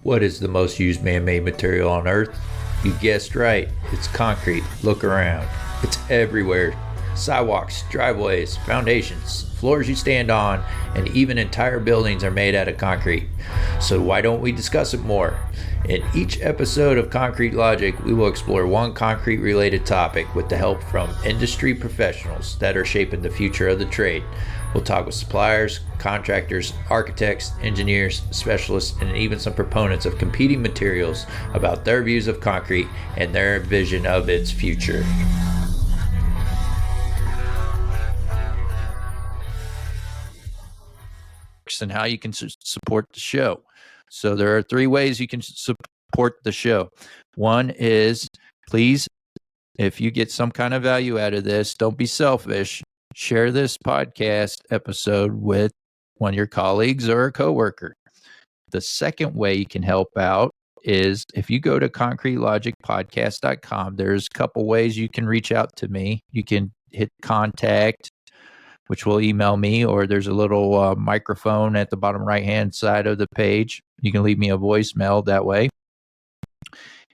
What is the most used man-made material on Earth? You guessed right, it's concrete. Look around. It's everywhere. Sidewalks, driveways, foundations, floors you stand on, and even entire buildings are made out of concrete. So why don't we discuss it more? In each episode of Concrete Logic, we will explore one concrete-related topic with the help from industry professionals that are shaping the future of the trade. We'll talk with suppliers, contractors, architects, engineers, specialists, and even some proponents of competing materials about their views of concrete and their vision of its future. And how you can support the show. So there are 3 ways you can support the show. One is, please, if you get some kind of value out of this, don't be selfish. Share this podcast episode with one of your colleagues or a coworker. The second way you can help out is if you go to concretelogicpodcast.com, there's a couple ways you can reach out to me. You can hit contact, which will email me, or there's a little microphone at the bottom right-hand side of the page. You can leave me a voicemail that way.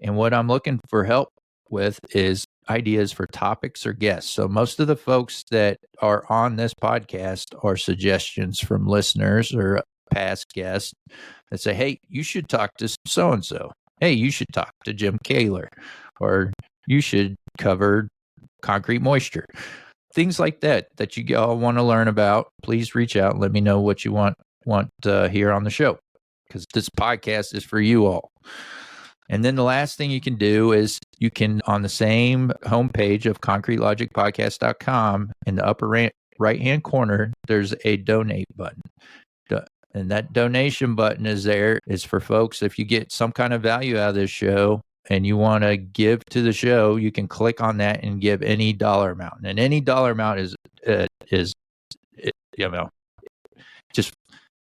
And what I'm looking for help with is ideas for topics or guests. So most of the folks that are on this podcast are suggestions from listeners or past guests that say, hey, you should talk to so-and-so. Hey, you should talk to Jim Kaylor, or you should cover concrete moisture. Things like that you all want to learn about. Please reach out and let me know what you want here on the show, because this podcast is for you all. And then the last thing you can do is you can, on the same homepage of concretelogicpodcast.com, in the upper right-hand corner, there's a donate button. And that donation button is for folks, if you get some kind of value out of this show and you want to give to the show, you can click on that and give any dollar amount. And any dollar amount is just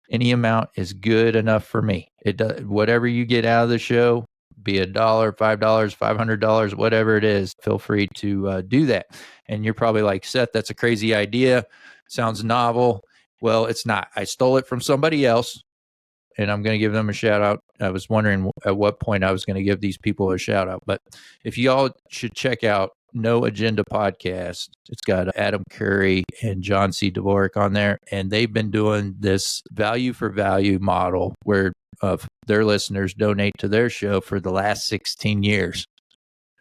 any amount is good enough for me. It does, whatever you get out of the show, be $1, $5, $500, whatever it is, feel free to do that. And you're probably like, Seth, that's a crazy idea. Sounds novel. Well, it's not. I stole it from somebody else, and I'm going to give them a shout out. I was wondering at what point I was going to give these people a shout out. But if y'all should check out No Agenda Podcast, it's got Adam Curry and John C. Dvorak on there, and they've been doing this value for value model where their listeners donate to their show for the last 16 years.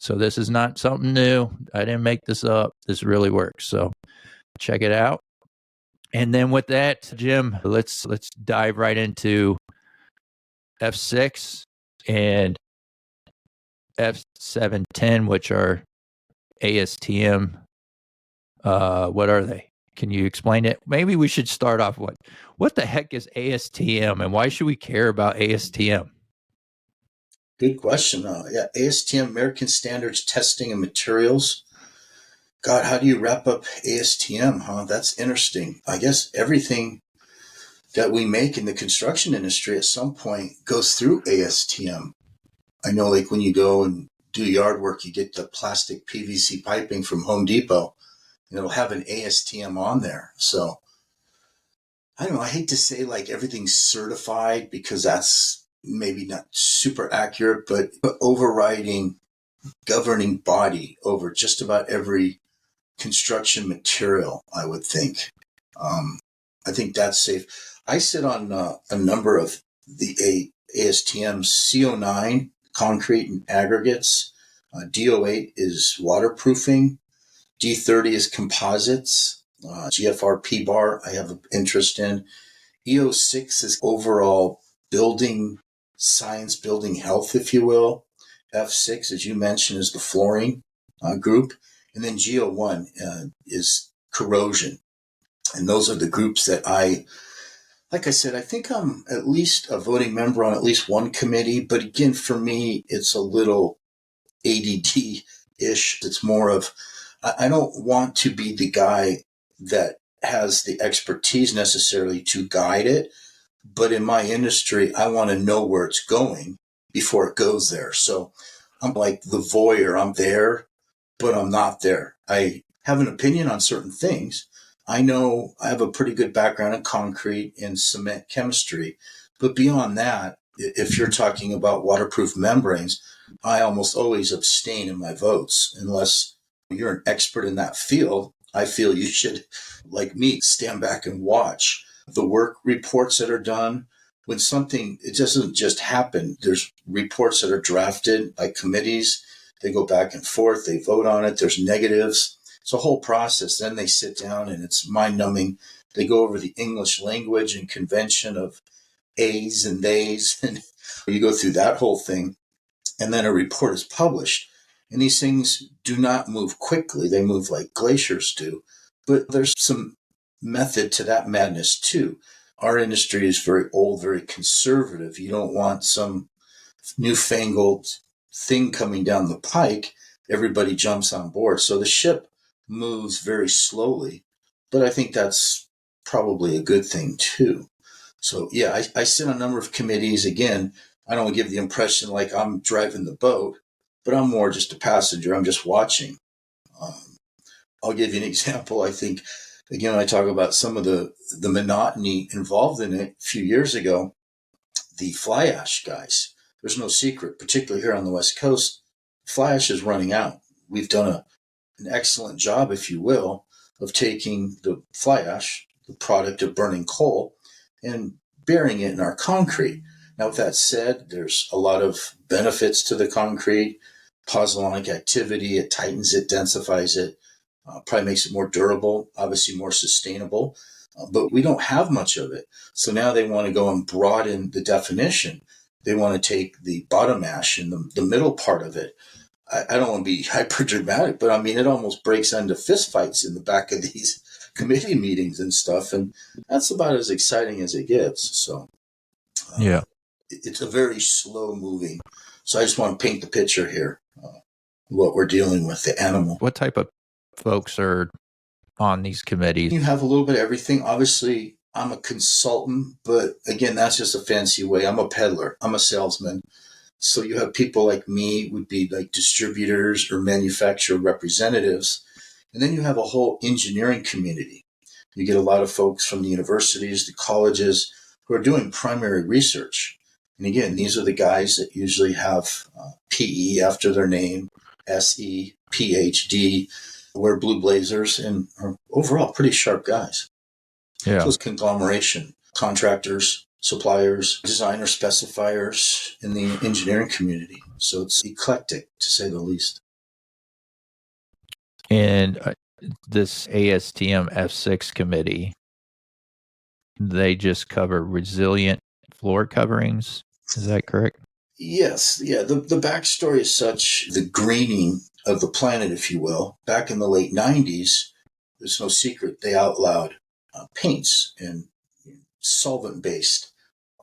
So this is not something new. I didn't make this up. This really works. So check it out. And then with that, Jim, let's dive right into F6 and F710, which are ASTM. What are they? Can you explain it? Maybe we should start off with what the heck is ASTM and why should we care about ASTM? Good question. Yeah, ASTM, American Standards Testing and Materials. God, how do you wrap up ASTM, huh? That's interesting. I guess everything that we make in the construction industry at some point goes through ASTM. I know, like when you go and do yard work, you get the plastic PVC piping from Home Depot, and it'll have an ASTM on there. So I don't know. I hate to say like everything's certified because that's maybe not super accurate, but overriding governing body over just about every construction material, I would think. I think that's safe. I sit on a number of the ASTM CO9 concrete and aggregates. DO8 is waterproofing. D30 is composites. GFR bar I have an interest in. EO6 is overall building science, building health, if you will. F6, as you mentioned, is the flooring group. And then GO1 is corrosion. And those are the groups that like I said, I think I'm at least a voting member on at least one committee. But again, for me, it's a little ADD-ish. It's more of, I don't want to be the guy that has the expertise necessarily to guide it. But in my industry, I want to know where it's going before it goes there. So I'm like the voyeur. I'm there, but I'm not there. I have an opinion on certain things. I know I have a pretty good background in concrete and cement chemistry, but beyond that, if you're talking about waterproof membranes, I almost always abstain in my votes unless you're an expert in that field. I feel you should, like me, stand back and watch the work reports that are done. When something, it doesn't just happen. There's reports that are drafted by committees. They go back and forth. They vote on it. There's negatives. It's a whole process. Then they sit down and it's mind numbing. They go over the English language and convention of A's and they's, and you go through that whole thing. And then a report is published. And these things do not move quickly. They move like glaciers do. But there's some method to that madness too. Our industry is very old, very conservative. You don't want some newfangled thing coming down the pike. Everybody jumps on board. So the ship moves very slowly. But I think that's probably a good thing too. So yeah, I sit on a number of committees. Again, I don't give the impression like I'm driving the boat, but I'm more just a passenger. I'm just watching. I'll give you an example. I think, again, I talk about some of the monotony involved in it. A few years ago, the fly ash guys, there's no secret, particularly here on the West Coast, fly ash is running out. We've done an excellent job, if you will, of taking the fly ash, the product of burning coal, and burying it in our concrete. Now, with that said, there's a lot of benefits to the concrete, pozzolanic activity. It tightens it, densifies it, probably makes it more durable, obviously more sustainable. But we don't have much of it. So now they want to go and broaden the definition. They want to take the bottom ash and the middle part of it. I don't want to be hyper dramatic, but I mean, it almost breaks into fistfights in the back of these committee meetings and stuff. And that's about as exciting as it gets. So yeah, it's a very slow moving. So I just want to paint the picture here, what we're dealing with, the animal. What type of folks are on these committees? You have a little bit of everything. Obviously, I'm a consultant, but again, that's just a fancy way. I'm a peddler. I'm a salesman. So you have people like me would be like distributors or manufacturer representatives. And then you have a whole engineering community. You get a lot of folks from the universities, the colleges who are doing primary research. And again, these are the guys that usually have PE after their name, SE, PhD, wear blue blazers, and are overall pretty sharp guys. Yeah. So it's conglomeration, contractors, suppliers, designer specifiers in the engineering community. So it's eclectic, to say the least. And this ASTM F6 committee, they just cover resilient floor coverings. Is that correct? Yes. Yeah. The backstory is such, the greening of the planet, if you will. Back in the late 90s, there's no secret, they outlawed paints and solvent-based,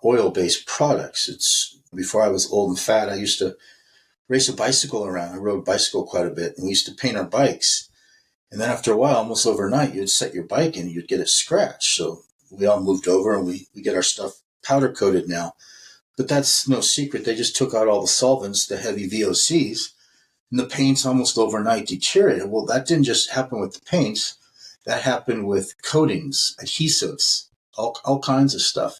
oil-based products. It's before I was old and fat, I used to race a bicycle around. I rode a bicycle quite a bit, and we used to paint our bikes. And then after a while, almost overnight, you'd set your bike and you'd get it scratched. So we all moved over and we get our stuff powder coated now. But that's no secret. They just took out all the solvents, the heavy VOCs, and the paints almost overnight deteriorated. Well, that didn't just happen with the paints. That happened with coatings, adhesives, all kinds of stuff.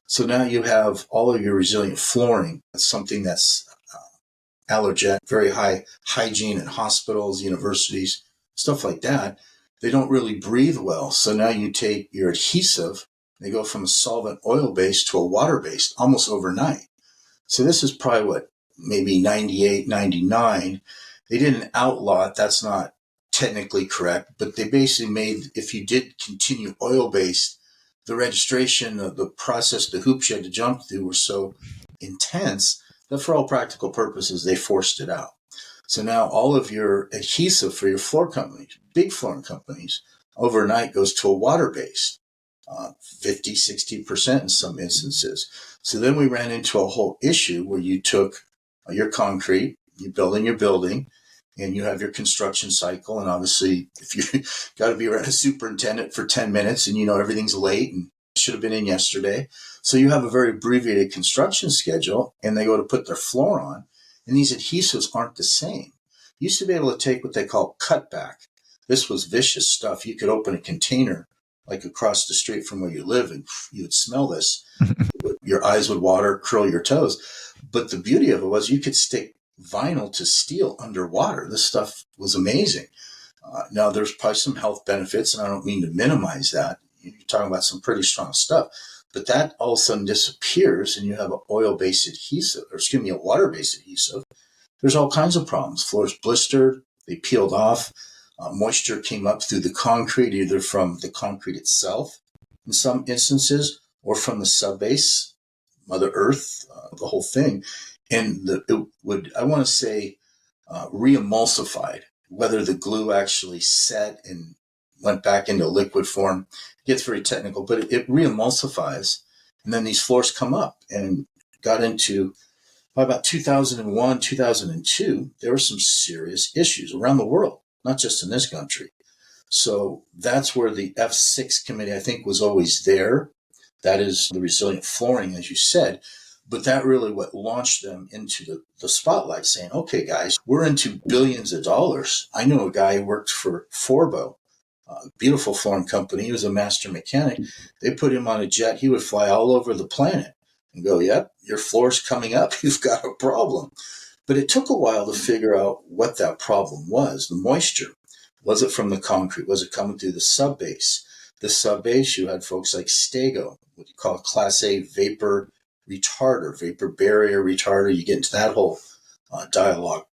So now you have all of your resilient flooring. That's something that's allergen, very high hygiene in hospitals, universities, stuff like that. They don't really breathe well. So now you take your adhesive, they go from a solvent oil-based to a water-based almost overnight. So this is probably what, maybe 98, 99. They didn't outlaw it. That's not technically correct, but they basically made, if you did continue oil-based, the registration, the process, the hoops you had to jump through were so intense that for all practical purposes, they forced it out. So now all of your adhesive for your floor companies, big flooring companies, overnight goes to a water-based, 50, 60% in some instances. So then we ran into a whole issue where you took your concrete, you build in your building, and you have your construction cycle. And obviously, if you got to be around a superintendent for 10 minutes and you know everything's late and should have been in yesterday. So you have a very abbreviated construction schedule, and they go to put their floor on, and these adhesives aren't the same. You used to be able to take what they call cutback. This was vicious stuff. You could open a container like across the street from where you live, and you would smell this. your eyes would water, curl your toes. But the beauty of it was you could stick vinyl to steel underwater. This stuff was amazing. Now, there's probably some health benefits, and I don't mean to minimize that. You're talking about some pretty strong stuff. But that all of a sudden disappears, and you have an oil-based adhesive, a water-based adhesive. There's all kinds of problems. Floors blistered, they peeled off. Moisture came up through the concrete, either from the concrete itself in some instances, or from the subbase, Mother Earth, the whole thing. And it would, I want to say, re-emulsified. Whether the glue actually set and went back into liquid form, it gets very technical, but it re-emulsifies. And then these floors come up, and got into, by about 2001, 2002, there were some serious issues around the world, not just in this country. So that's where the F6 committee, I think, was always there. That is the resilient flooring, as you said. But that really what launched them into the spotlight, saying, okay, guys, we're into billions of dollars. I know a guy who worked for Forbo, a beautiful flooring company. He was a master mechanic. They put him on a jet. He would fly all over the planet and go, yep, your floor's coming up. You've got a problem. But it took a while to figure out what that problem was, the moisture. Was it from the concrete? Was it coming through the subbase? The subbase, you had folks like Stego, what you call Class A vapor retarder, vapor barrier retarder. You get into that whole dialogue.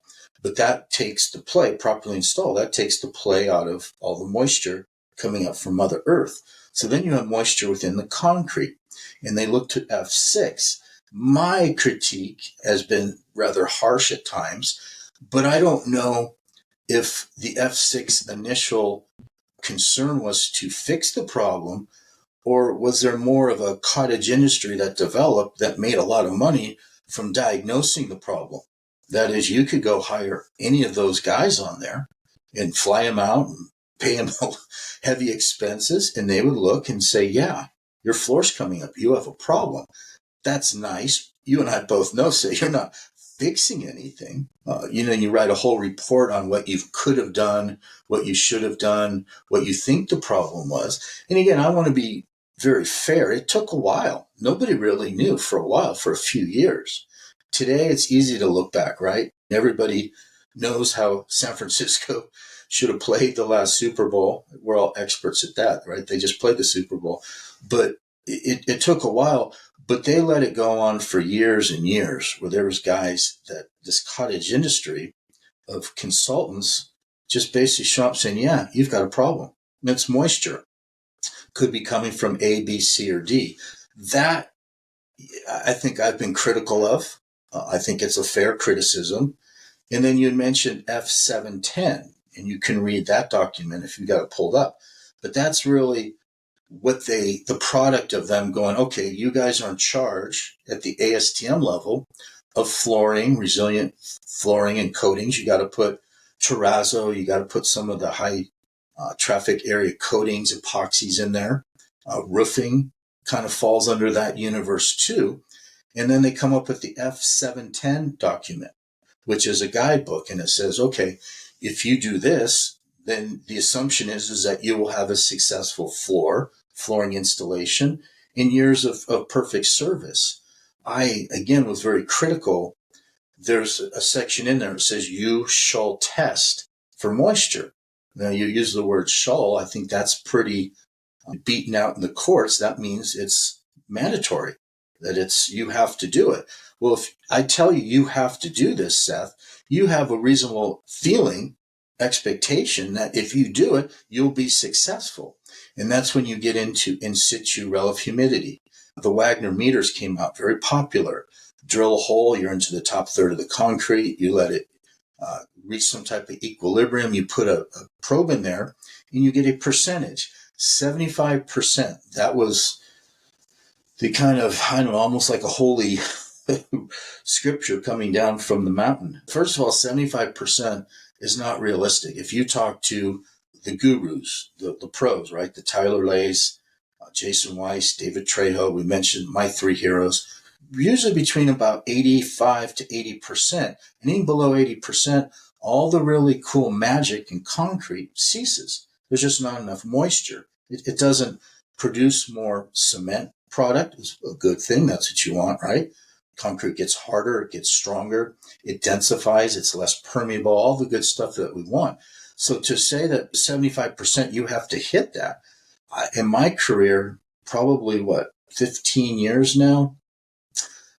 But that takes the play, properly installed, that takes the play out of all the moisture coming up from Mother Earth. So then you have moisture within the concrete. And they looked at F6. My critique has been rather harsh at times, but I don't know if the F6 initial concern was to fix the problem, or was there more of a cottage industry that developed that made a lot of money from diagnosing the problem? That is, you could go hire any of those guys on there and fly them out and pay them heavy expenses, and they would look and say, yeah, your floor's coming up. You have a problem. That's nice. You and I both know, say you're not fixing anything. You write a whole report on what you could have done, what you should have done, what you think the problem was. And again, I want to be very fair. It took a while. Nobody really knew for a while, for a few years. Today, it's easy to look back, right? Everybody knows how San Francisco should have played the last Super Bowl. We're all experts at that, right? They just played the Super Bowl. But it took a while, but they let it go on for years and years, where there was guys that this cottage industry of consultants just basically show up saying, yeah, you've got a problem. And it's moisture. Could be coming from A, B, C, or D. That I think I've been critical of. I think it's a fair criticism. And then you mentioned F710, and you can read that document if you got it pulled up. But that's really what the product of them going, okay, you guys are in charge at the ASTM level of flooring, resilient flooring and coatings. You got to put terrazzo, you got to put some of the high traffic area coatings, epoxies in there. Roofing kind of falls under that universe too. And then they come up with the F710 document, which is a guidebook. And it says, okay, if you do this, then the assumption is that you will have a successful flooring installation in years of perfect service. I, again, was very critical. There's a section in there that says you shall test for moisture. Now, you use the word shall. I think that's pretty beaten out in the courts. That means it's mandatory, that you have to do it. Well, if I tell you have to do this, Seth, you have a reasonable expectation that if you do it, you'll be successful. And that's when you get into in situ relative humidity. The Wagner meters came out, very popular. Drill a hole, you're into the top third of the concrete, you let it reach some type of equilibrium, you put a probe in there, and you get a percentage. 75%. That was the kind of, I don't know, almost like a holy scripture coming down from the mountain. First of all, 75% is not realistic. If you talk to the gurus, the pros, right? The Tyler Lays, Jason Weiss, David Trejo, we mentioned my three heroes, usually between about 85 to 80%. And even below 80%, all the really cool magic in concrete ceases. There's just not enough moisture. It doesn't produce more cement product is a good thing. That's what you want, right? Concrete gets harder, it gets stronger, it densifies, it's less permeable, all the good stuff that we want. So to say that 75% you have to hit that, in my career, probably 15 years now,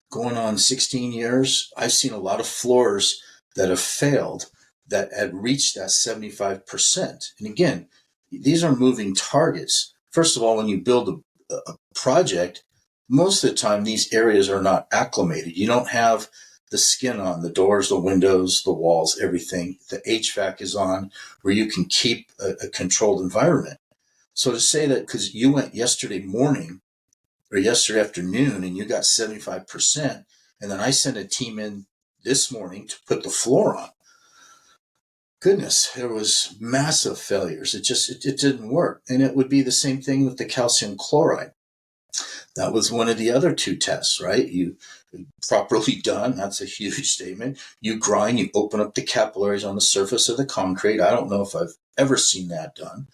going on 16 years, I've seen a lot of floors that have failed that had reached that 75%. And again, these are moving targets. First of all, when you build a project, most of the time these areas are not acclimated. You don't have the skin on, the doors, the windows, the walls, everything. The HVAC is on where you can keep a controlled environment. So to say that because you went yesterday morning or yesterday afternoon and you got 75%, and then I sent a team in this morning to put the floor on, goodness, there was massive failures. It didn't work. And it would be the same thing with the calcium chloride. That was one of the other two tests, right? You properly done. That's a huge statement. You grind, you open up the capillaries on the surface of the concrete. I don't know if I've ever seen that done.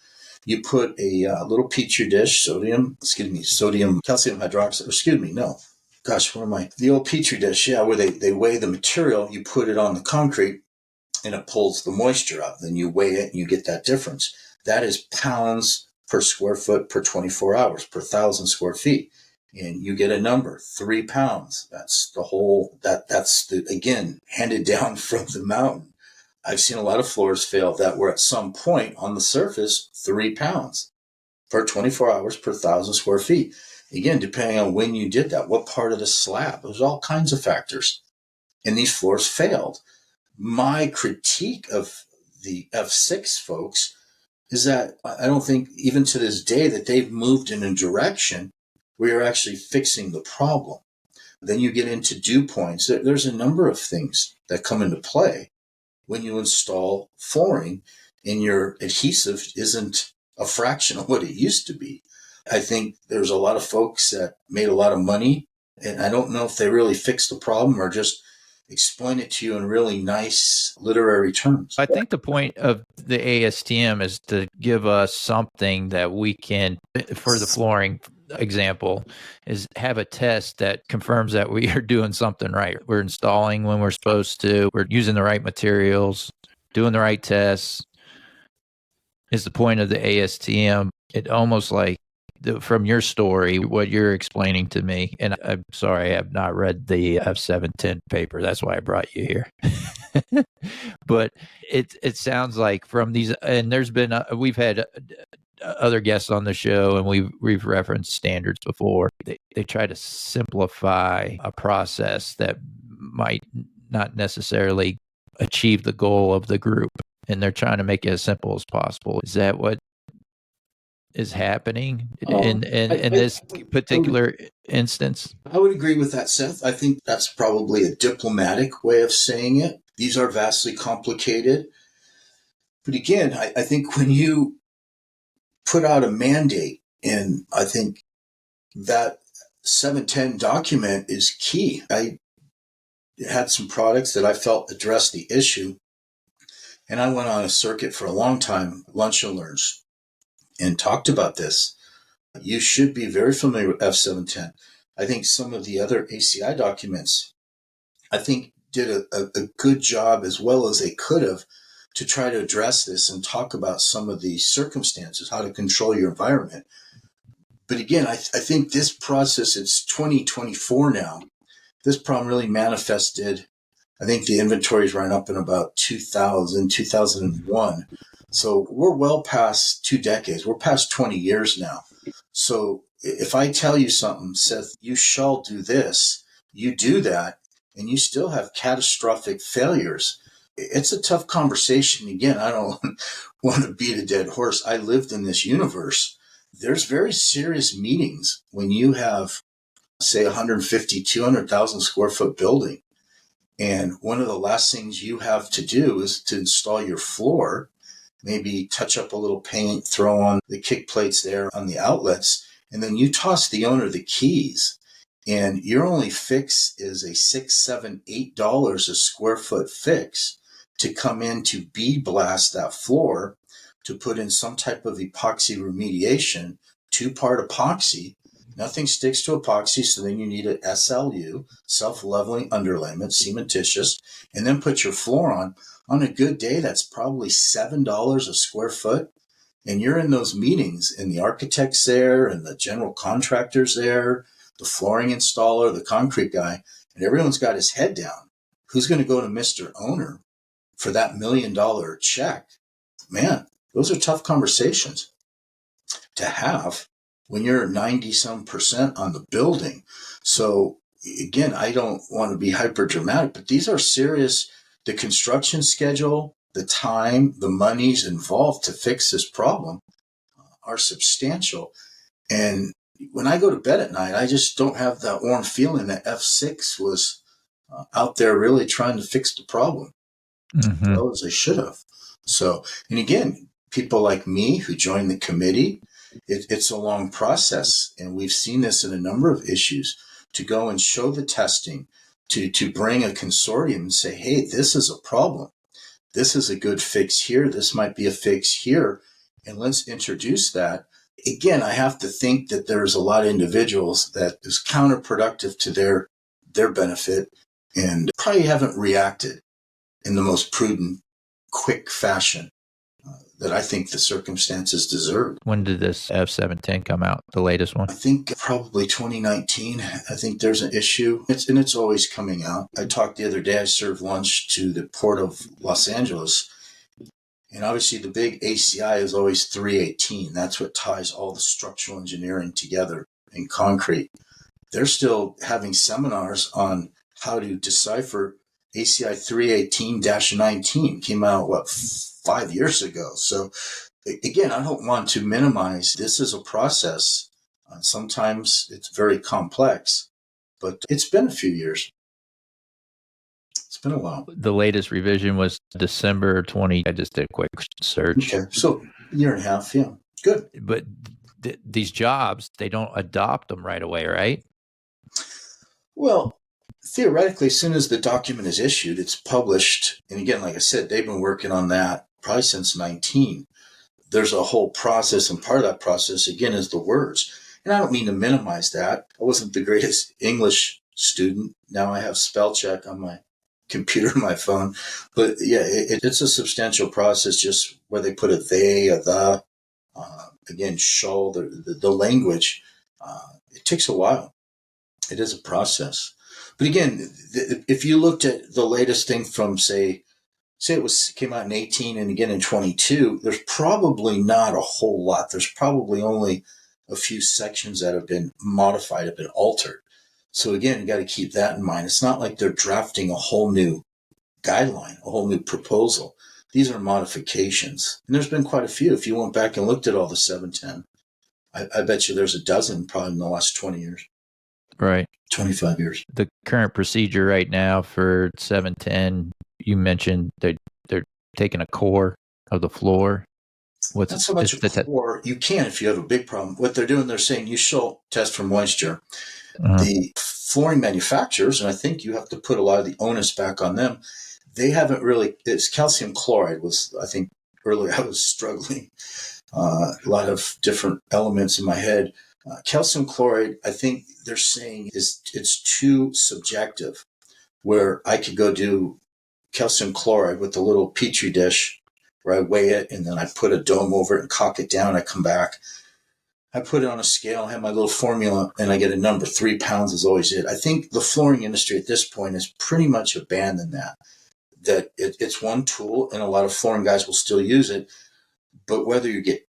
You put a little petri dish, sodium calcium hydroxide, the old petri dish, where they weigh the material, you put it on the concrete and it pulls the moisture out. Then you weigh it and you get that difference. That is pounds per square foot per 24 hours, per 1,000 square feet. And you get a number, 3 pounds. That's again, handed down from the mountain. I've seen a lot of floors fail that were at some point on the surface, 3 pounds per 24 hours per 1,000 square feet. Again, depending on when you did that, what part of the slab, there's all kinds of factors. And these floors failed. My critique of the F6 folks is that I don't think even to this day that they've moved in a direction where you're actually fixing the problem. Then you get into dew points. There's a number of things that come into play when you install flooring and your adhesive isn't a fraction of what it used to be. I think there's a lot of folks that made a lot of money, and I don't know if they really fixed the problem or just explain it to you in really nice literary terms. I think the point of the ASTM is to give us something that we can, for the flooring example, is have a test that confirms that we are doing something right. We're installing when we're supposed to, we're using the right materials, doing the right tests, is the point of the ASTM. It almost like, from your story, what you're explaining to me, and I'm sorry, I have not read the F710 paper. That's why I brought you here. But it sounds like from these, and there's been we've had other guests on the show, and we've referenced standards before. They try to simplify a process that might not necessarily achieve the goal of the group, and they're trying to make it as simple as possible. Is that what is happening in this particular instance? I would agree with that, Seth. I think that's probably a diplomatic way of saying it. These are vastly complicated. But again, I think when you put out a mandate, and I think that 710 document is key. I had some products that I felt addressed the issue, and I went on a circuit for a long time, lunch and learns, and talked about this. You should be very familiar with F710. I think some of the other ACI documents, I think, did a good job as well as they could have to try to address this and talk about some of the circumstances, how to control your environment. But again, I think this process, it's 2024 now. This problem really manifested, I think the inventories ran up in about 2001. So we're well past 2 decades. We're past 20 years now. So if I tell you something, Seth, you shall do this, you do that, and you still have catastrophic failures. It's a tough conversation. Again, I don't want to beat a dead horse. I lived in this universe. There's very serious meetings when you have, say, 150, 200,000 square foot building. And one of the last things you have to do is to install your floor, maybe touch up a little paint, throw on the kick plates there on the outlets, and then you toss the owner the keys. And your only fix is a $6, $7, $8 a square foot fix to come in to bead blast that floor, to put in some type of epoxy remediation, 2-part epoxy, Nothing sticks to epoxy, so then you need an SLU, self-leveling underlayment, cementitious, and then put your floor on. On a good day, that's probably $7 a square foot. And you're in those meetings, and the architect's there, and the general contractor's there, the flooring installer, the concrete guy, and everyone's got his head down. Who's going to go to Mr. Owner for that $1 million check? Man, those are tough conversations to have when you're 90% on the building. So again, I don't want to be hyper dramatic, but these are serious. The construction schedule, the time, the monies involved to fix this problem are substantial. And when I go to bed at night, I just don't have that warm feeling that F6 was out there really trying to fix the problem as well as they should have. So, and again, people like me who join the committee, it's a long process. And we've seen this in a number of issues to go and show the testing, to bring a consortium and say, hey, this is a problem. This is a good fix here. This might be a fix here. And let's introduce that. Again, I have to think that there's a lot of individuals that is counterproductive to their benefit and probably haven't reacted in the most prudent, quick fashion that I think the circumstances deserve. When did this F710 come out, the latest one? I think probably 2019. I think there's an issue. It's always coming out. I talked the other day, I served lunch to the Port of Los Angeles. And obviously the big ACI is always 318. That's what ties all the structural engineering together in concrete. They're still having seminars on how to decipher ACI 318-19. Came out, 5 years ago. So again, I don't want to minimize. This is a process. Sometimes it's very complex, but it's been a few years. It's been a while. The latest revision was December 20. I just did a quick search. Okay, so a year and a half, yeah. Good. But these jobs, they don't adopt them right away, right? Well, theoretically, as soon as the document is issued, it's published. And again, like I said, they've been working on that probably since 19. There's a whole process, and part of that process, again, is the words. And I don't mean to minimize that. I wasn't the greatest English student. Now I have spell check on my computer and my phone. But yeah, it's a substantial process, just where they put a they, a the, again, shall, the language. It takes a while. It is a process. But again, if you looked at the latest thing from, say it came out in 18 and again in 22, there's probably not a whole lot. There's probably only a few sections that have been modified, have been altered. So again, you got to keep that in mind. It's not like they're drafting a whole new guideline, a whole new proposal. These are modifications. And there's been quite a few. If you went back and looked at all the 710, I bet you there's a dozen probably in the last 20 years. Right. 25 years. The current procedure right now for 710, you mentioned they're taking a core of the floor. Not so much a core. You can if you have a big problem. What they're doing, they're saying you shall test for moisture. The flooring manufacturers, and I think you have to put a lot of the onus back on them, they haven't really, it's calcium chloride was, I think earlier I was struggling. A lot of different elements in my head. Calcium chloride, I think they're saying it's too subjective, where I could go do calcium chloride with a little petri dish where I weigh it and then I put a dome over it and cock it down. I come back, I put it on a scale, I have my little formula, and I get a number. 3 pounds is always it. I think the flooring industry at this point has pretty much abandoned that it's one tool, and a lot of flooring guys will still use it. But whether you get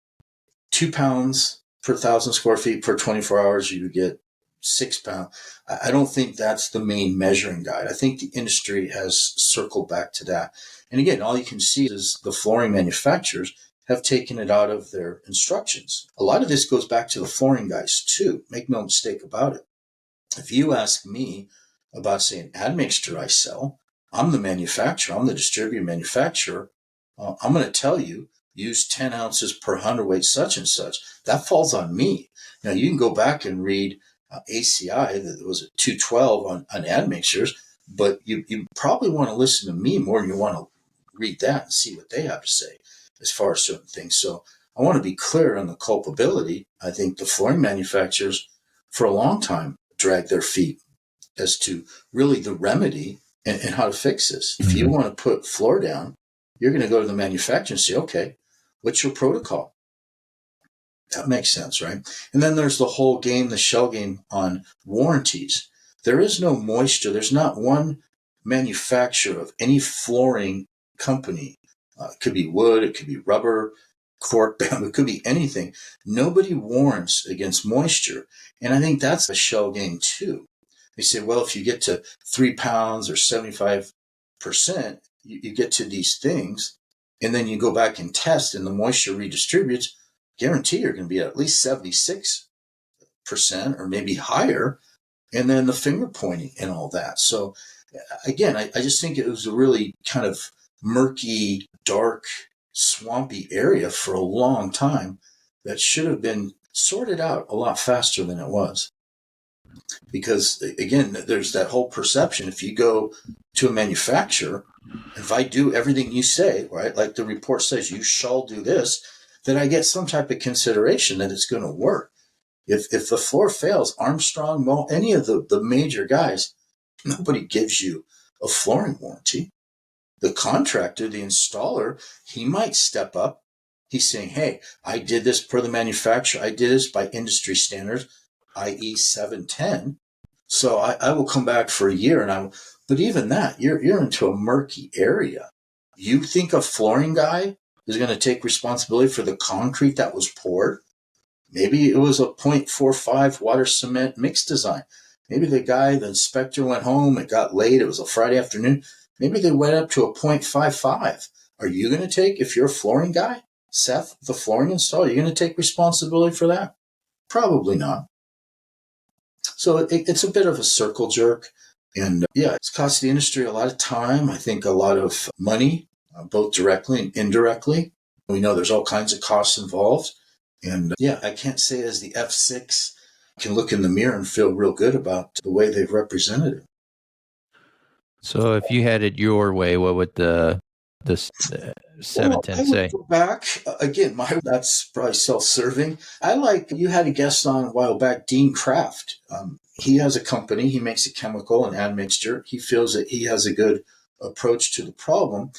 2 pounds per 1,000 square feet per 24 hours, you get 6 pounds. I don't think that's the main measuring guide. I think the industry has circled back to that. And again, all you can see is the flooring manufacturers have taken it out of their instructions. A lot of this goes back to the flooring guys too. Make no mistake about it. If you ask me about, say, an admixture I sell, I'm the manufacturer, I'm the distributor manufacturer. I'm going to tell you, use 10 ounces per hundredweight such and such. That falls on me. Now, you can go back and read ACI, that was a 212 on admixtures, but you probably want to listen to me more than you want to read that and see what they have to say as far as certain things. So I want to be clear on the culpability. I think the flooring manufacturers for a long time dragged their feet as to really the remedy and how to fix this. If you want to put floor down, you're going to go to the manufacturer and say, okay, what's your protocol? That makes sense, right? And then there's the whole game, the shell game on warranties. There is no moisture. There's not one manufacturer of any flooring company. It could be wood, it could be rubber, cork, bamboo, it could be anything. Nobody warrants against moisture. And I think that's a shell game too. They say, well, if you get to 3 pounds or 75%, you get to these things, and then you go back and test and the moisture redistributes, guarantee you're going to be at least 76% or maybe higher. And then the finger pointing and all that. So again, I just think it was a really kind of murky, dark, swampy area for a long time that should have been sorted out a lot faster than it was. Because again, there's that whole perception. If you go to a manufacturer, if I do everything you say, right, like the report says you shall do this, then I get some type of consideration that it's going to work. If the floor fails, Armstrong, Mo, any of the major guys, nobody gives you a flooring warranty. The contractor, the installer, he might step up. He's saying, hey, I did this per the manufacturer. I did this by industry standards, i.e. 710. So I will come back for a year. But even that, you're into a murky area. You think a flooring guy is going to take responsibility for the concrete that was poured? Maybe it was a 0.45 water cement mix design. Maybe the inspector went home, it got late, it was a Friday afternoon. Maybe they went up to a 0.55. Are you going to take, if you're a flooring guy, Seth, the flooring installer, you're going to take responsibility for that? Probably not. So it's a bit of a circle jerk. And it's cost the industry a lot of time. I think a lot of money, both directly and indirectly. We know there's all kinds of costs involved. And I can't say as the F6 can look in the mirror and feel real good about the way they've represented it. So if you had it your way, what would the 710 say? I would go back again. That's probably self-serving. You had a guest on a while back, Dean Kraft. He has a company. He makes a chemical, an admixture. He feels that he has a good approach to the problem.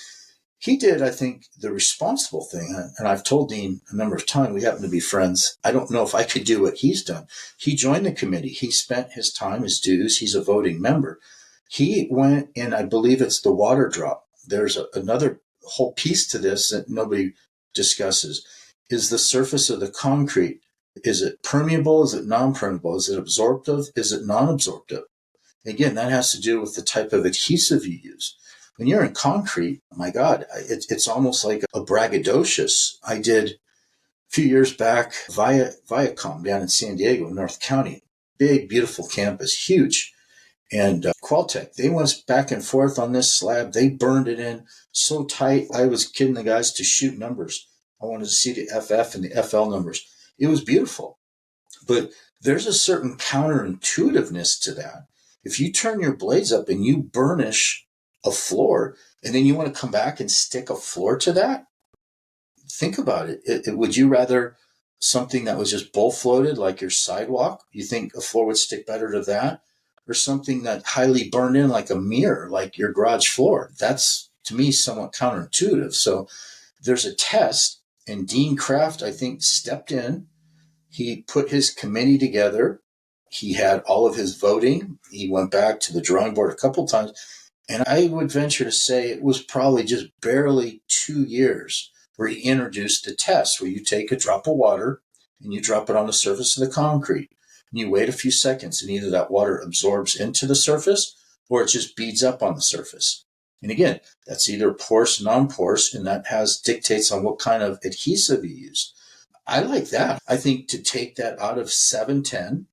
He did, I think, the responsible thing. And I've told Dean a number of times, we happen to be friends. I don't know if I could do what he's done. He joined the committee. He spent his time, his dues. He's a voting member. He went, and I believe it's the water drop. There's another whole piece to this that nobody discusses, is the surface of the concrete. Is it permeable? Is it non-permeable? Is it absorptive? Is it non-absorptive? Again, that has to do with the type of adhesive you use. When you're in concrete, my God, it's almost like a braggadocious. I did a few years back, Viacom down in San Diego, North County. Big, beautiful campus, huge. And Qualtech, they went back and forth on this slab. They burned it in so tight. I was kidding the guys to shoot numbers. I wanted to see the FF and the FL numbers. It was beautiful. But there's a certain counterintuitiveness to that. If you turn your blades up and you burnish a floor, and then you want to come back and stick a floor to that, think about it. Would you rather something that was just bull floated like your sidewalk? You think a floor would stick better to that? Or something that highly burned in like a mirror, like your garage floor? That's, to me, somewhat counterintuitive. So there's a test, and Dean Kraft, I think, stepped in. He put his committee together. He had all of his voting. He went back to the drawing board a couple times. And I would venture to say it was probably just barely 2 years where he introduced the test, where you take a drop of water and you drop it on the surface of the concrete. And you wait a few seconds, and either that water absorbs into the surface or it just beads up on the surface. And again, that's either porous, non-porous, and that dictates on what kind of adhesive you use. I like that. I think to take that out of 710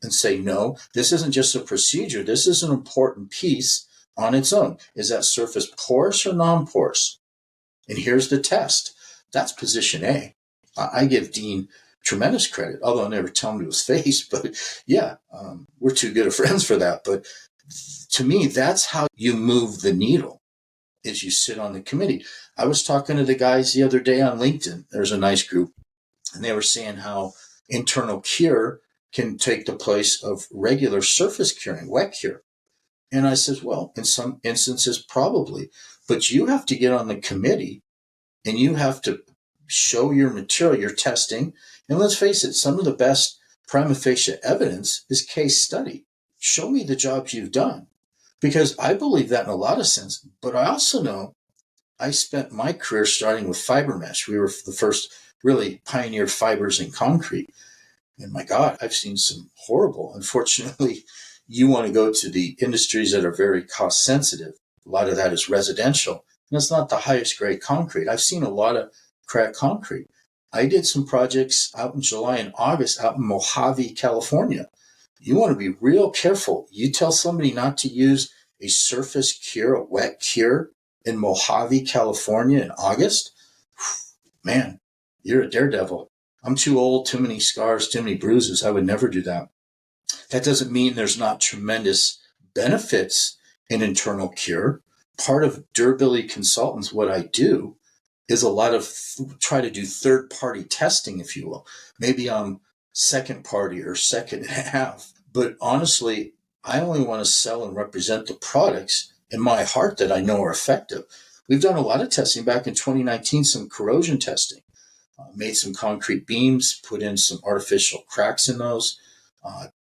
and say, no, this isn't just a procedure. This is an important piece on its own. Is that surface porous or non-porous? And here's the test. That's position A. I give Dean tremendous credit, although I never tell him to his face. But we're too good of friends for that. But to me, that's how you move the needle, is you sit on the committee. I was talking to the guys the other day on LinkedIn. There's a nice group, and they were saying how internal cure can take the place of regular surface curing, wet cure. And I says, well, in some instances, probably. But you have to get on the committee and you have to show your material, your testing. And let's face it, some of the best prima facie evidence is case study. Show me the jobs you've done. Because I believe that in a lot of sense. But I also know I spent my career starting with fiber mesh. We were the first really pioneered fibers in concrete. And my God, I've seen some horrible. Unfortunately, you want to go to the industries that are very cost sensitive. A lot of that is residential. And it's not the highest grade concrete. I've seen a lot of cracked concrete. I did some projects out in July and August out in Mojave, California. You want to be real careful. You tell somebody not to use a surface cure, a wet cure in Mojave, California in August. Man, you're a daredevil. I'm too old, too many scars, too many bruises. I would never do that. That doesn't mean there's not tremendous benefits in internal cure. Part of durability consultants, what I do is a lot of try to do third party testing, if you will. Maybe I'm second party or second and a half. But honestly, I only want to sell and represent the products in my heart that I know are effective. We've done a lot of testing back in 2019, some corrosion testing. Made some concrete beams, put in some artificial cracks in those,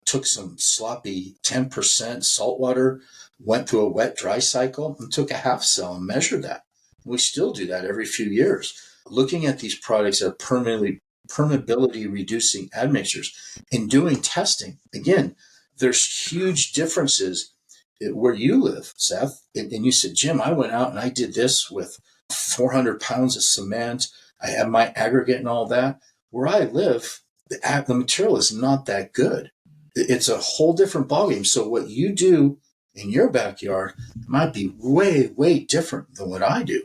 took some sloppy 10% salt water, went through a wet dry cycle and took a half cell and measured that. We still do that every few years. Looking at these products that are permeability reducing admixtures and doing testing. Again, there's huge differences where you live, Seth. And you said, Jim, I went out and I did this with 400 pounds of cement. I have my aggregate and all that. Where I live, the material is not that good. It's a whole different ballgame. So what you do in your backyard might be way, way different than what I do.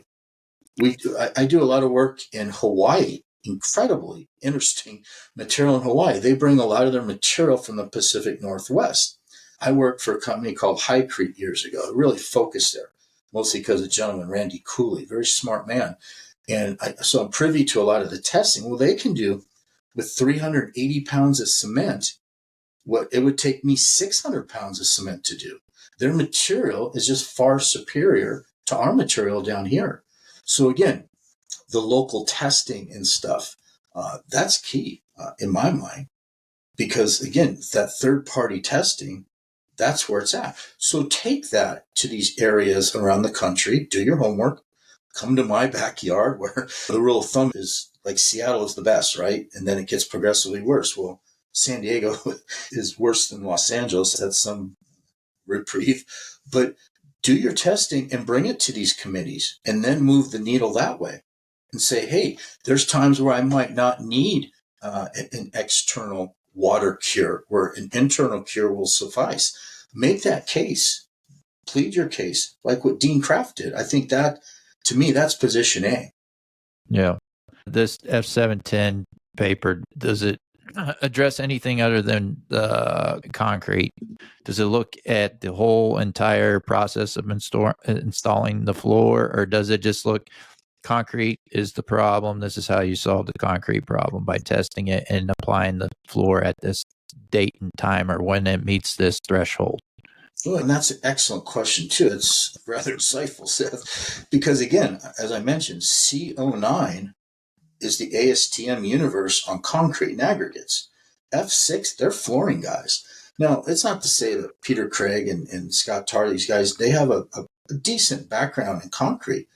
I do a lot of work in Hawaii, incredibly interesting material in Hawaii. They bring a lot of their material from the Pacific Northwest. I worked for a company called Highcrete years ago, really focused there, mostly because of a gentleman, Randy Cooley, very smart man. And so I'm privy to a lot of the testing. Well, they can do with 380 pounds of cement what it would take me 600 pounds of cement to do. Their material is just far superior to our material down here. So again, the local testing and stuff, that's key in my mind, because again, that third party testing, that's where it's at. So take that to these areas around the country, do your homework, come to my backyard where the rule of thumb is like Seattle is the best, right? And then it gets progressively worse. Well, San Diego is worse than Los Angeles. That's some reprieve. But do your testing and bring it to these committees and then move the needle that way and say, hey, there's times where I might not need an external water cure, where an internal cure will suffice. Make that case. Plead your case, like what Dean Kraft did. I think that, to me, that's position A. Yeah. This F710 paper, does it address anything other than the concrete? Does it look at the whole entire process of installing the floor, or does it just look concrete is the problem? This is how you solve the concrete problem, by testing it and applying the floor at this date and time or when it meets this threshold. Well, and that's an excellent question, too. It's rather insightful, Seth, because again, as I mentioned, C09 is the ASTM universe on concrete and aggregates. F6, they're flooring guys. Now, it's not to say that Peter Craig and Scott Tarr, these guys, they have a decent background in concrete,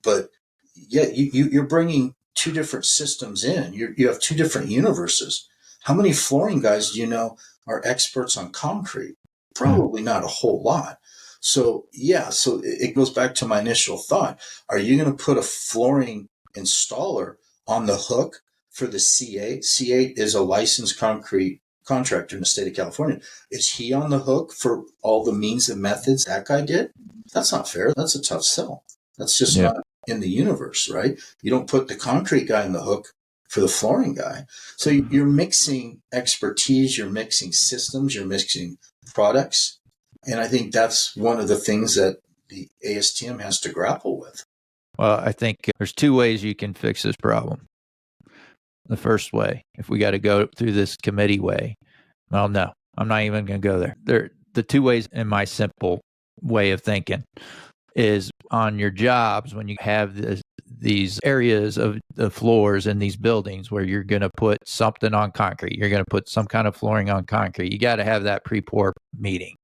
but yet you're bringing two different systems in. You have two different universes. How many flooring guys do you know are experts on concrete? Probably not a whole lot. So, yeah, so it goes back to my initial thought. Are you going to put a flooring installer on the hook for the C8? C8 is a licensed concrete contractor in the state of California. Is he on the hook for all the means and methods that guy did? That's not fair. That's a tough sell. That's just not in the universe, right? You don't put the concrete guy on the hook for the flooring guy. So you're mixing expertise, you're mixing systems, you're mixing products. And I think that's one of the things that the ASTM has to grapple with. Well, I think there's two ways you can fix this problem. The first way, if we got to go through this committee way, Well, no, I'm not even going to go there. The two ways in my simple way of thinking is on your jobs when you have these areas of the floors in these buildings where you're going to put something on concrete. You're going to put some kind of flooring on concrete. You got to have that pre-pour meeting.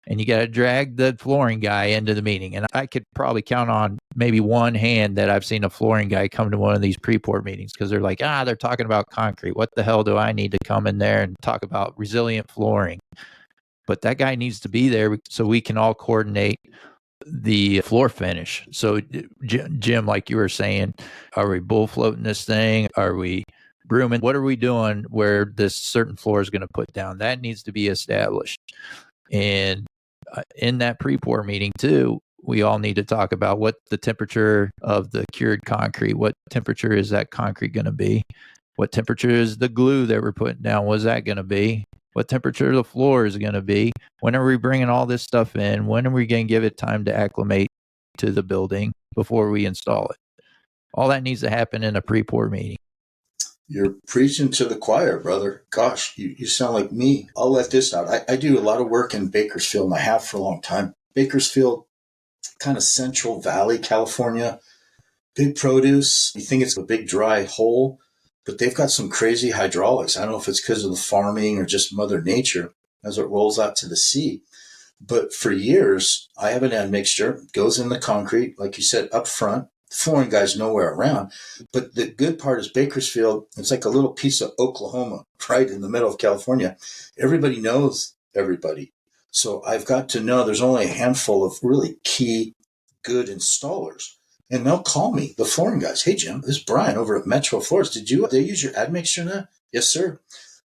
And you got to drag the flooring guy into the meeting. And I could probably count on maybe one hand that I've seen a flooring guy come to one of these pre-pour meetings because they're like, they're talking about concrete. What the hell do I need to come in there and talk about resilient flooring? But that guy needs to be there so we can all coordinate the floor finish. So, Jim, like you were saying, are we bull floating this thing? Are we brooming? What are we doing where this certain floor is going to put down? That needs to be established. And in that pre-pour meeting too, we all need to talk about what the temperature of the cured concrete, what temperature is that concrete going to be? What temperature is the glue that we're putting down? What's that going to be? What temperature the floor is going to be? When are we bringing all this stuff in? When are we going to give it time to acclimate to the building before we install it? All that needs to happen in a pre-pour meeting. You're preaching to the choir, brother. Gosh, you sound like me. I'll let this out. I do a lot of work in Bakersfield, and I have for a long time. Bakersfield, kind of Central Valley, California. Big produce. You think it's a big dry hole, but they've got some crazy hydraulics. I don't know if it's because of the farming or just Mother Nature as it rolls out to the sea. But for years, I have an admixture, goes in the concrete, like you said, up front. Flooring guy's nowhere around. But the good part is Bakersfield, it's like a little piece of Oklahoma, right in the middle of California. Everybody knows everybody. So I've got to know there's only a handful of really key, good installers. And they'll call me, the flooring guys. Hey, Jim, this is Brian over at Metro Floors. Did they use your admixture now? Yes, sir.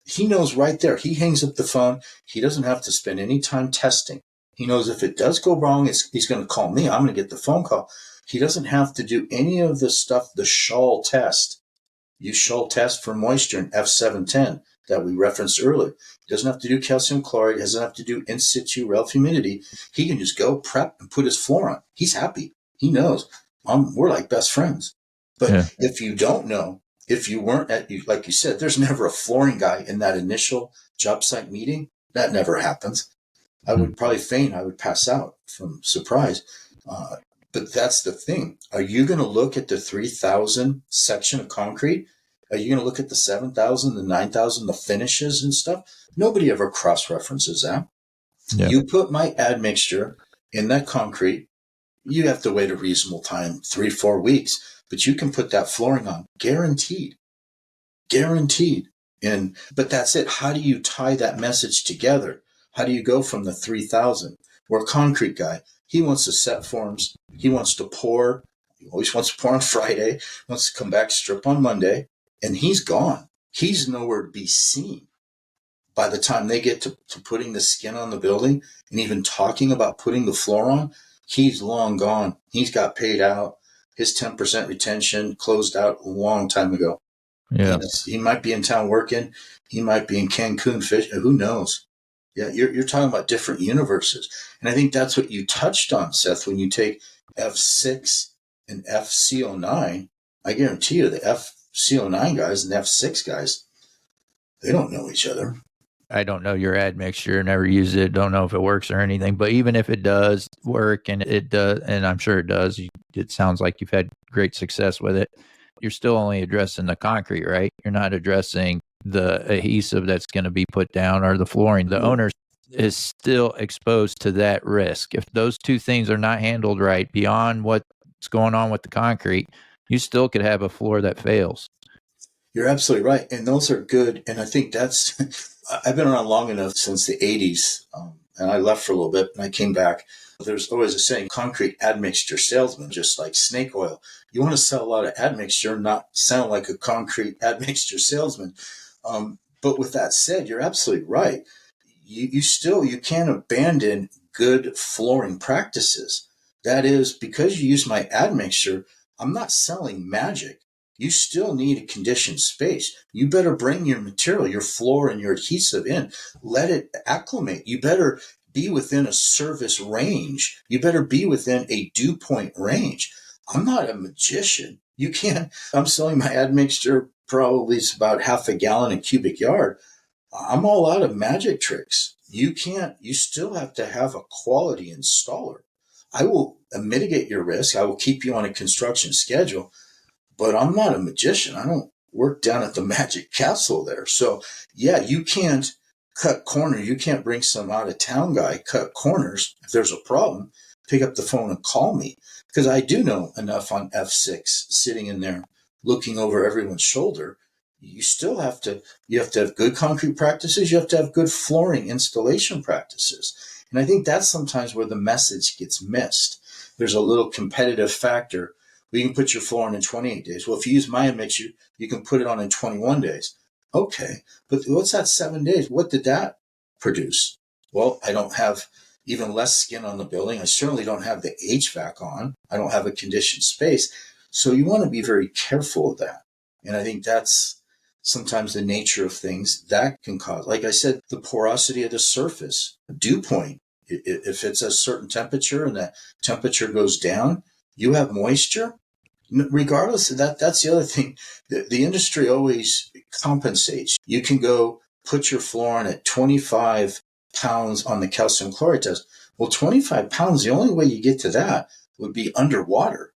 He knows right there. He hangs up the phone. He doesn't have to spend any time testing. He knows if it does go wrong, he's going to call me. I'm going to get the phone call. He doesn't have to do any of the stuff, the Shull test. You Shull test for moisture in F710 that we referenced earlier. He doesn't have to do calcium chloride. He doesn't have to do in situ rel humidity. He can just go prep and put his floor on. He's happy. He knows. We're like best friends. But if you don't know, if you weren't like you said, there's never a flooring guy in that initial job site meeting. That never happens. I would probably faint. I would pass out from surprise. But that's the thing. Are you going to look at the 3,000 section of concrete? Are you going to look at the 7,000, the 9,000, the finishes and stuff? Nobody ever cross-references that. Yeah. You put my admixture in that concrete, you have to wait a reasonable time, 3-4 weeks, but you can put that flooring on, guaranteed. But that's it. How do you tie that message together? How do you go from the 3,000? We're a concrete guy. He wants to set forms. He wants to pour. He always wants to pour on Friday, wants to come back, strip on Monday, and he's gone. He's nowhere to be seen. By the time they get to putting the skin on the building and even talking about putting the floor on, he's long gone. He's got paid out. His 10% retention closed out a long time ago. Yeah, he might be in town working. He might be in Cancun fishing. Who knows? Yeah, you're talking about different universes. And I think that's what you touched on, Seth, when you take F6 and FC09. I guarantee you the FC09 guys and the F6 guys, they don't know each other. I don't know your admixture, never used it, don't know if it works or anything. But even if it does work, and it does, and I'm sure it does, it sounds like you've had great success with it. You're still only addressing the concrete, right? You're not addressing the adhesive that's going to be put down or the flooring. The owner is still exposed to that risk. If those two things are not handled right beyond what's going on with the concrete, you still could have a floor that fails. You're absolutely right. And those are good. And I think that's, I've been around long enough since the 80s. And I left for a little bit and I came back. There's always a saying, concrete admixture salesman, just like snake oil. You want to sell a lot of admixture, not sound like a concrete admixture salesman. But with that said, you're absolutely right. You can't abandon good flooring practices. That is, because you use my admixture, I'm not selling magic. You still need a conditioned space. You better bring your material, your floor and your adhesive in. Let it acclimate. You better be within a service range. You better be within a dew point range. I'm not a magician. You can't. I'm selling my admixture, probably it's about half a gallon a cubic yard. I'm all out of magic tricks. You still have to have a quality installer. I will mitigate your risk. I will keep you on a construction schedule, but I'm not a magician. I don't work down at the Magic Castle there. So yeah, you can't cut corners. You can't bring some out of town guy, cut corners. If there's a problem, pick up the phone and call me, because I do know enough on F6 sitting in there looking over everyone's shoulder. You have to have good concrete practices. You have to have good flooring installation practices. And I think that's sometimes where the message gets missed. There's a little competitive factor. We can put your floor on in 28 days. Well, if you use my mix, you can put it on in 21 days. Okay, but what's that 7 days? What did that produce? Well, I don't have even less skin on the building. I certainly don't have the HVAC on. I don't have a conditioned space. So you want to be very careful of that. And I think that's sometimes the nature of things that can cause, like I said, the porosity of the surface, dew point. If it's a certain temperature and that temperature goes down, you have moisture. Regardless of that, that's the other thing. The industry always compensates. You can go put your floor on at 25 pounds on the calcium chloride test. Well, 25 pounds, the only way you get to that would be underwater.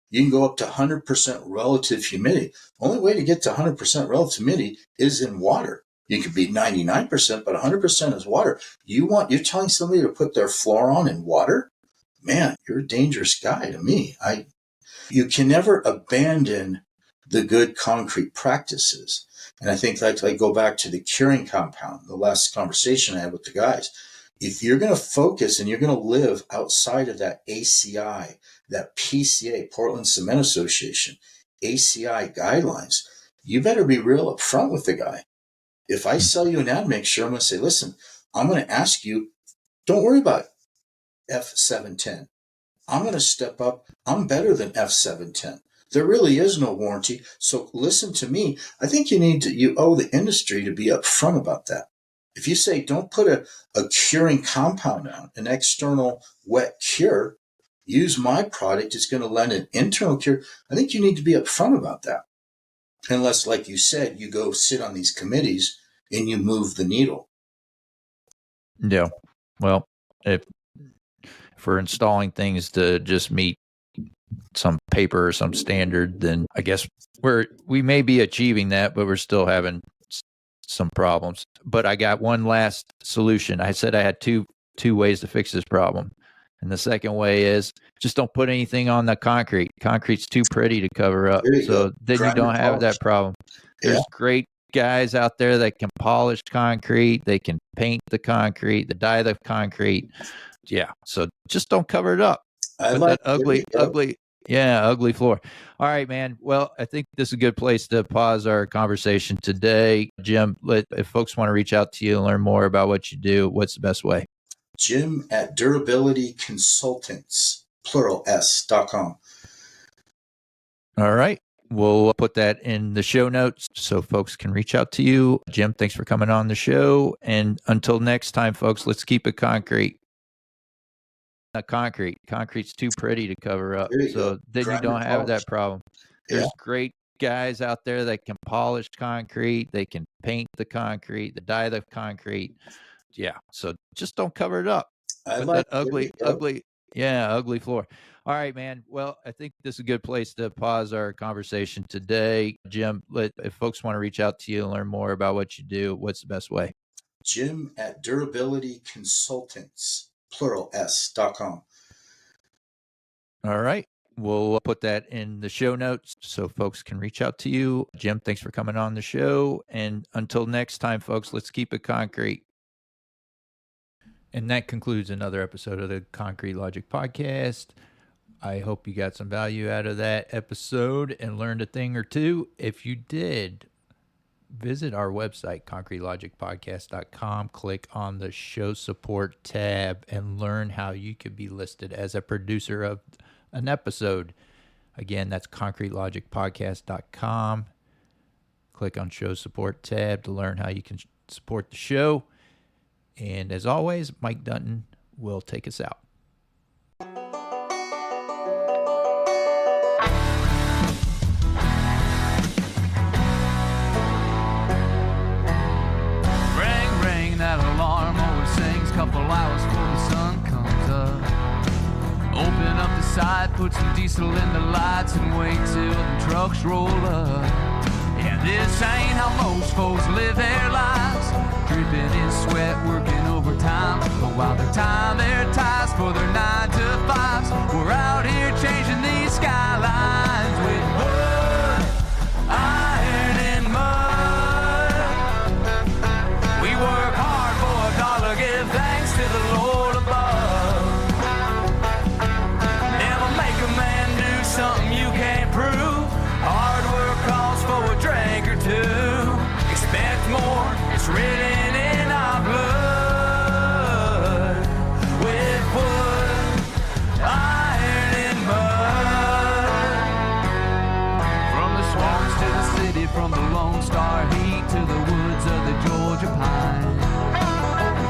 You can go up to 100% relative humidity. The only way to get to 100% relative humidity is in water. You could be 99%, but 100% is water. You're telling somebody to put their floor on in water? Man, you're a dangerous guy to me. You can never abandon the good concrete practices. And I think like I go back to the curing compound, the last conversation I had with the guys. If you're going to focus and you're going to live outside of that ACI, that PCA, Portland Cement Association, ACI guidelines, you better be real upfront with the guy. If I sell you an admixture, I'm going to say, listen, I'm going to ask you, don't worry about F710. I'm going to step up. I'm better than F710. There really is no warranty. So listen to me. I think you owe the industry to be upfront about that. If you say, don't put a curing compound on, an external wet cure, use my product, it's going to lend an internal cure. I think you need to be upfront about that. Unless, like you said, you go sit on these committees and you move the needle. Yeah. Well, if we're installing things to just meet some paper or some standard, then I guess we may be achieving that, but we're still having some problems. But I got one last solution. I said I had two ways to fix this problem. And the second way is just don't put anything on the concrete. Concrete's too pretty to cover up. So then you don't have that problem. There's great guys out there that can polish concrete. They can paint the concrete, dye the concrete. Yeah. So just don't cover it up. I like that ugly floor. All right, man. Well, I think this is a good place to pause our conversation today. Jim, if folks want to reach out to you and learn more about what you do, what's the best way? Jim at Durability Consultants, plural S.com. All right. We'll put that in the show notes so folks can reach out to you. Jim, thanks for coming on the show. And until next time, folks, let's keep it concrete. Concrete's too pretty to cover up. So then you don't have that problem. There's great guys out there that can polish concrete. They can paint the concrete, dye the concrete. Yeah. So just don't cover it up. I like that ugly floor. All right, man. Well, I think this is a good place to pause our conversation today. Jim, if folks want to reach out to you and learn more about what you do, what's the best way? Jim at Durability Consultants, plural S.com. All right. We'll put that in the show notes so folks can reach out to you. Jim, thanks for coming on the show. And until next time, folks, let's keep it concrete. And that concludes another episode of the Concrete Logic Podcast. I hope you got some value out of that episode and learned a thing or two. If you did, visit our website, concretelogicpodcast.com. Click on the show support tab and learn how you could be listed as a producer of an episode. Again, that's concretelogicpodcast.com. Click on show support tab to learn how you can support the show. And as always, Mike Dunton will take us out. Right. Open up the side, put some diesel in the lights, and wait till the trucks roll up. Yeah, this ain't how most folks live their lives, dripping in sweat, working overtime. But while they're tying their ties for their 9 to 5s, we're out here changing these skylines with wood, iron, and mud. We work hard for $1, give thanks to the Lord above. Never make a man do something you can't prove. Hard work calls for a drink or two. Expect more, it's written in our blood. With wood, iron, and mud. From the swamps to the city, from the Lone Star heat to the woods of the Georgia pine.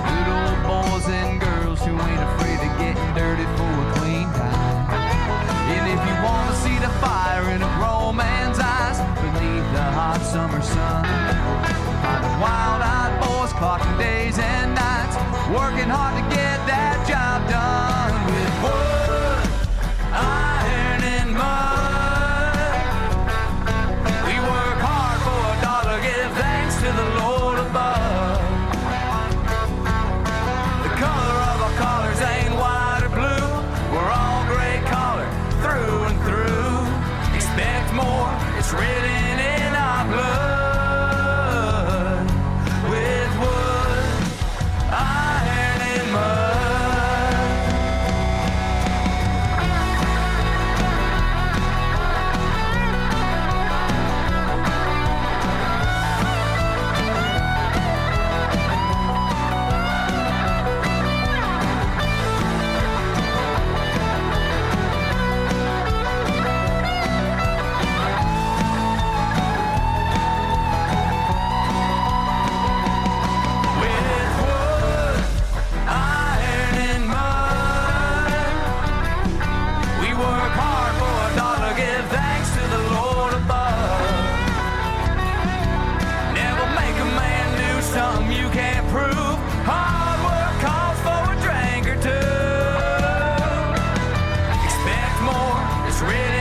Good old boys and girls who ain't afraid of getting dirty for a clean time. And if you want to see the fire in a grown man's eyes beneath the hot summer sun, find the wild-eyed boys clocking days and nights, working hard to get that job done with wood, iron, and mud. We work hard for $1, give thanks to the Lord above. The color of our collars ain't white or blue, we're all gray collar through and through. Expect more, it's written in our blood. With wood, iron, and mud. With wood, iron, and mud. We work hard for $1, give thanks to the Lord above. Never make a man do something you can't prove. Hard work calls for a drink or two. Expect more, it's written